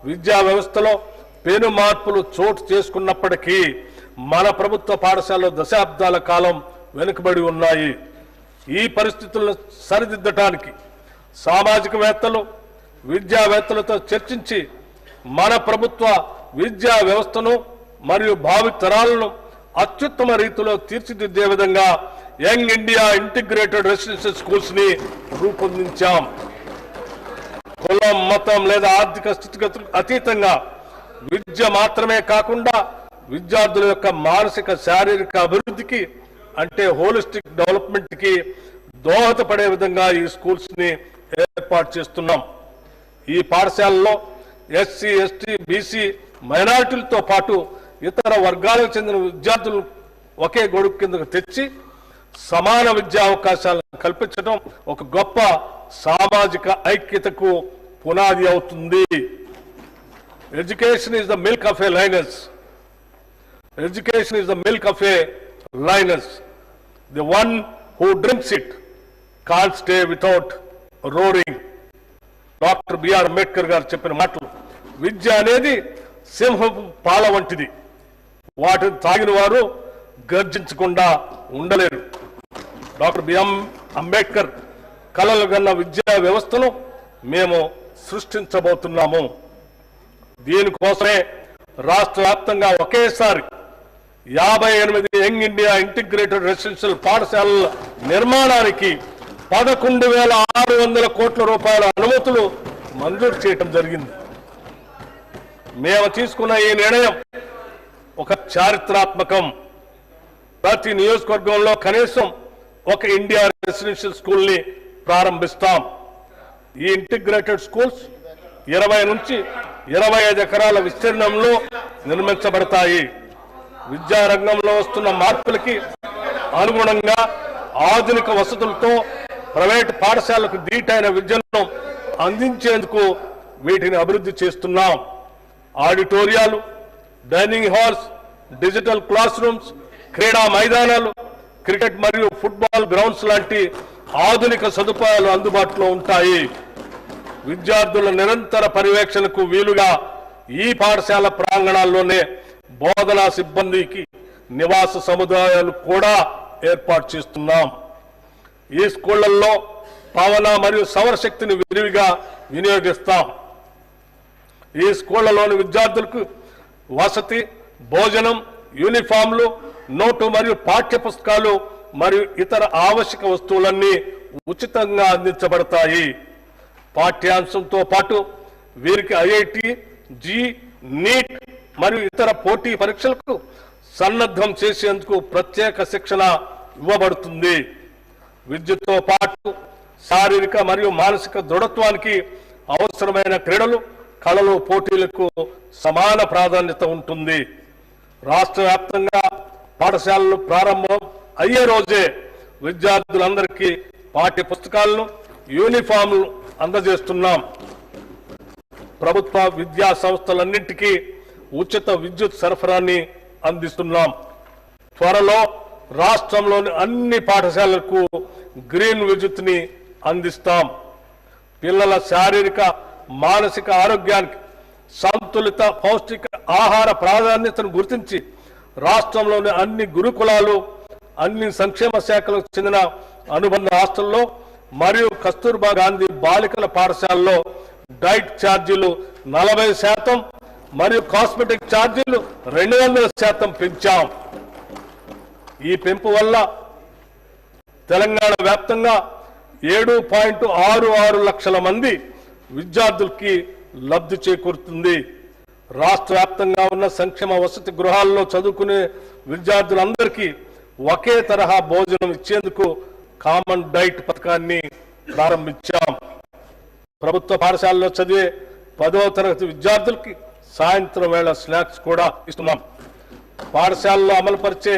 విద్యా వ్యవస్థలో పెను మార్పులు చోటు చేసుకున్నప్పటికీ మన ప్రభుత్వ పాఠశాలలో దశాబ్దాల కాలం వెనుకబడి ఉన్నాయి. ఈ పరిస్థితులను సరిదిద్దటానికి సామాజికవేత్తలు విద్యావేత్తలతో చర్చించి మన ప్రభుత్వ విద్యా వ్యవస్థను మరియు భావితరాలను అత్యుత్తమ రీతిలో తీర్చిదిద్దే విధంగా young India integrated residential schools ని రూపొందించాం. కులం, మతం లేదా ఆర్థిక స్థితిగతులకు అతీతంగా విద్య మాత్రమే కాకుండా విద్యార్థుల యొక్క మానసిక శారీరక అభివృద్ధికి అంటే హోలిస్టిక్ డెవలప్మెంట్ కి దోహదపడే విధంగా ఈ స్కూల్స్ ని ఏర్పాటు చేస్తున్నాం. ఈ పాఠశాలలో ఎస్సీ, ఎస్టీ, బీసీ, మైనారిటీలతో పాటు ఇతర వర్గాలకు చెందిన విద్యార్థులు ఒకే గొడుగు కిందకు తెచ్చి సమాన విద్యా అవకాశాలను కల్పించడం ఒక గొప్ప సామాజిక ఐక్యతకు పునాది అవుతుంది. Education is the milk of a lioness. Education is the milk of a lioness. The one who drinks it can't stay without roaring. Doctor B R Ambedkar గారు చెప్పిన మాటలు. విద్య అనేది సింహపు పాల వంటిది. వాటిని తాగిన వారు గర్జించకుండా ఉండలేరు. డాక్టర్ బిఎం అంబేద్కర్ కలలు గన్న విద్యా వ్యవస్థను మేము సృష్టించబోతున్నాము. దీనికోసమే రాష్ట్ర వ్యాప్తంగా ఒకేసారి 58 యంగ్ ఇండియా ఇంటిగ్రేటెడ్ రెసిడెన్షియల్ పాఠశాలల నిర్మాణానికి 11,600 కోట్ల రూపాయల అనుమతులు మంజూరు చేయడం జరిగింది. మేము తీసుకున్న ఈ నిర్ణయం ఒక చారిత్రాత్మకం. ప్రతి నియోజకవర్గంలో కనీసం ఒక ఇండియా రెసిడెన్షియల్ స్కూల్ ని ప్రారంభిస్తాం. ఈ ఇంటిగ్రేటెడ్ స్కూల్స్ 20 నుంచి 25 ఎకరాల విస్తీర్ణంలో నిర్మించబడతాయి. విద్యారంగంలో వస్తున్న మార్పులకి అనుగుణంగా ఆధునిక వసతులతో ప్రైవేటు పాఠశాలకు దీటైన విద్యను అందించేందుకు వీటిని అభివృద్ధి చేస్తున్నాం. ఆడిటోరియాలు, dining halls, digital classrooms, క్రీడా మైదానాలు, క్రికెట్ మరియు ఫుట్బాల్ గ్రౌండ్స్ లాంటి ఆధునిక సదుపాయాలు అందుబాటులో ఉంటాయి. విద్యార్థుల నిరంతర పర్యవేక్షణకు వీలుగా ఈ పాఠశాల ప్రాంగణాల్లోనే బోధనా సిబ్బందికి నివాస సముదాయాలు కూడా ఏర్పాటు చేస్తున్నాం. ఈ స్కూళ్లలో పవన మరియు సౌరశక్తిని విరివిగా వినియోగిస్తాం. ఈ స్కూళ్లలోని విద్యార్థులకు వసతి, భోజనం, యూనిఫామ్లు, నోటు మరియు పాఠ్య పుస్తకాలు మరియు ఇతర ఆవశ్యక వస్తువులన్నీ ఉచితంగా అందించబడతాయి. పాఠ్యాంశంతో పాటు వీరికి ఐఐటి, జీ, నీట్ మరియు ఇతర పోటీ పరీక్షలకు సన్నద్ధం చేసేందుకు ప్రత్యేక శిక్షణ ఇవ్వబడుతుంది. విద్యతో పాటు శారీరక మరియు మానసిక దృఢత్వానికి అవసరమైన క్రీడలు, కళలు, పోటీలకు సమాన ప్రాధాన్యత ఉంటుంది. రాష్ట్ర వ్యాప్తంగా పాఠశాలలు ప్రారంభం అయ్యే రోజే విద్యార్థులందరికీ పాఠ్య పుస్తకాలను, యూనిఫామ్లు అందజేస్తున్నాం. ప్రభుత్వ విద్యా సంస్థలన్నింటికీ ఉచిత విద్యుత్ సరఫరాని అందిస్తున్నాం. త్వరలో రాష్ట్రంలోని అన్ని పాఠశాలలకు గ్రీన్ విద్యుత్ని అందిస్తాం. పిల్లల శారీరక మానసిక ఆరోగ్యానికి సంతులిత పౌష్టిక ఆహార ప్రాధాన్యతను గుర్తించి రాష్ట్రంలోని అన్ని గురుకులాలు, అన్ని సంక్షేమ శాఖలకు చెందిన అనుబంధ హాస్టల్లో మరియు కస్తూర్బా గాంధీ బాలికల పాఠశాలలో డైట్ ఛార్జీలు 40% మరియు కాస్మెటిక్ ఛార్జీలు 200% పెంచాం. ఈ పెంపు వల్ల తెలంగాణ వ్యాప్తంగా 7.66 లక్షల మంది విద్యార్థులకి లబ్ధి చేకూరుతుంది. రాష్ట్ర వ్యాప్తంగా ఉన్న సంక్షేమ వసతి గృహాల్లో చదువుకునే విద్యార్థులందరికీ ఒకే తరహా భోజనం ఇచ్చేందుకు కామన్ డైట్ పథకాన్ని ప్రారంభించాం. ప్రభుత్వ పాఠశాలలో చదివే 10వ తరగతి విద్యార్థులకి సాయంత్రం వేళ స్నాక్స్ కూడా ఇస్తున్నాం. పాఠశాలలో అమలుపరిచే